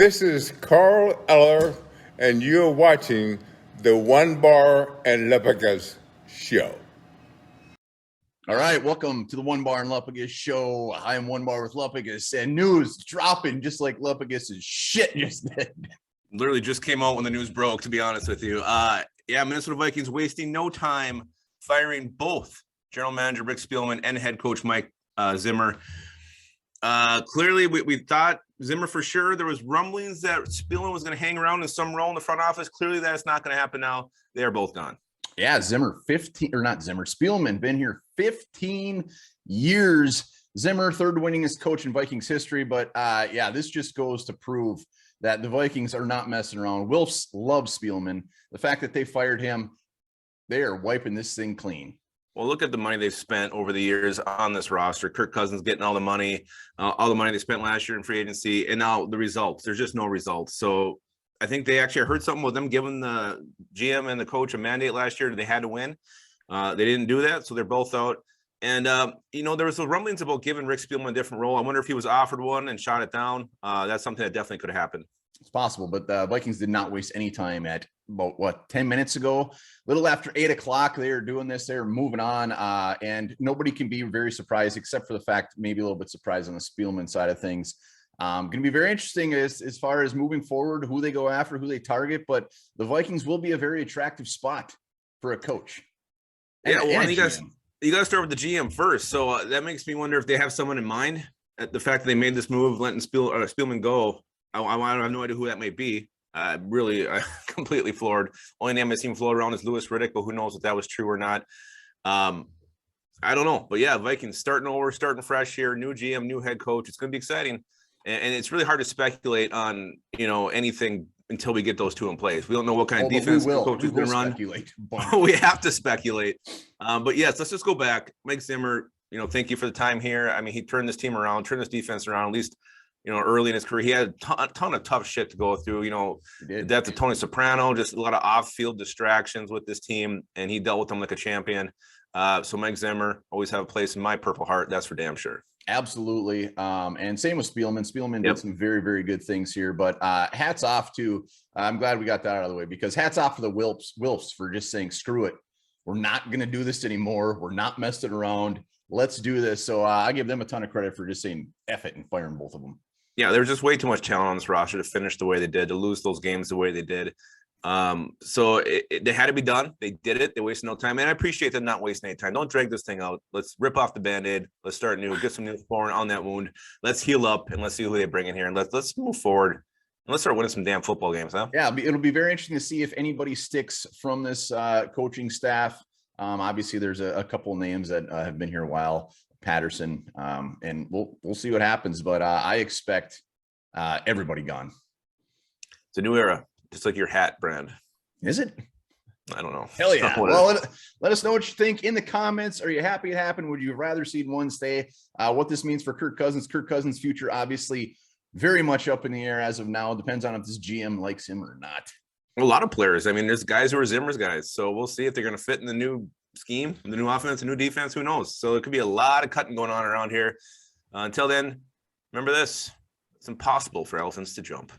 This is Carl Eller, and you're watching the One Bar and Lepagas show. All right, welcome to the One Bar and Lepagas show. I am One Bar with Lepagas, and news dropping just like Lepagas' shit just did. Literally just came out when the news broke, to be honest with you. Minnesota Vikings wasting no time firing both general manager Rick Spielman and head coach Mike Zimmer. Clearly, we thought Zimmer for sure. There was rumblings that Spielman was going to hang around in some role in the front office. Clearly, that's not going to happen now. They are both gone. Yeah, Spielman been here 15 years. Zimmer, third winningest coach in Vikings history. But this just goes to prove that the Vikings are not messing around. Wilfs love Spielman. The fact that they fired him, they are wiping this thing clean. Well, look at the money they've spent over the years on this roster. Kirk Cousins getting all the money they spent last year in free agency, and now the results. There's just no results. So I think they actually heard something with them giving the GM and the coach a mandate last year that they had to win. They didn't do that, so they're both out. And, there was the rumblings about giving Rick Spielman a different role. I wonder if he was offered one and shot it down. That's something that definitely could have happened. It's possible, but the Vikings did not waste any time. At about 10 minutes ago, a little after 8 o'clock, they are doing this. They're moving on, and nobody can be very surprised, except for the fact maybe a little bit surprised on the Spielman side of things. Going to be very interesting as far as moving forward, who they go after, who they target. But the Vikings will be a very attractive spot for a coach. You got to start with the GM first. So that makes me wonder if they have someone in mind. At the fact that they made this move, letting Spielman go, I have no idea who that may be. Really completely floored. Only name I've seen float around is Louis Riddick, but who knows if that was true or not. I don't know. But yeah, Vikings starting over, starting fresh here, new GM, new head coach. It's going to be exciting. And it's really hard to speculate on, anything until we get those two in place. We don't know what kind of defense the coach is going to run. We have to speculate. But yes, let's just go back. Mike Zimmer, thank you for the time here. I mean, he turned this team around, turned this defense around, at least, early in his career. He had a ton of tough shit to go through, the death of Tony Soprano, just a lot of off-field distractions with this team, and he dealt with them like a champion. So Mike Zimmer always have a place in my Purple Heart. That's for damn sure. Absolutely. And same with Spielman. Spielman did some very, very good things here, but hats off to, I'm glad we got that out of the way, because hats off to the Wilfs for just saying, screw it. We're not going to do this anymore. We're not messing around. Let's do this. So I give them a ton of credit for just saying F it and firing both of them. Yeah, there's just way too much talent on this roster to finish the way they did, to lose those games the way they did. So they had to be done. They did it. They wasted no time. And I appreciate them not wasting any time. Don't drag this thing out. Let's rip off the Band-Aid. Let's start new, get some new flooring on that wound. Let's heal up and let's see who they bring in here. And let's move forward. And let's start winning some damn football games, huh? Yeah, it'll be very interesting to see if anybody sticks from this coaching staff. Obviously, there's a couple of names that have been here a while. Patterson, and we'll see what happens. But I expect everybody gone. It's a new era. Just like your hat brand. Is it? I don't know. Hell yeah. Well, let us know what you think in the comments. Are you happy it happened? Would you rather see one stay? What this means for Kirk Cousins. Kirk Cousins' future, obviously, very much up in the air as of now. It depends on if this GM likes him or not. A lot of players. I mean, there's guys who are Zimmer's guys. So we'll see if they're going to fit in the new scheme, the new offense, the new defense. Who knows? So it could be a lot of cutting going on around here. Until then, remember this. It's impossible for elephants to jump.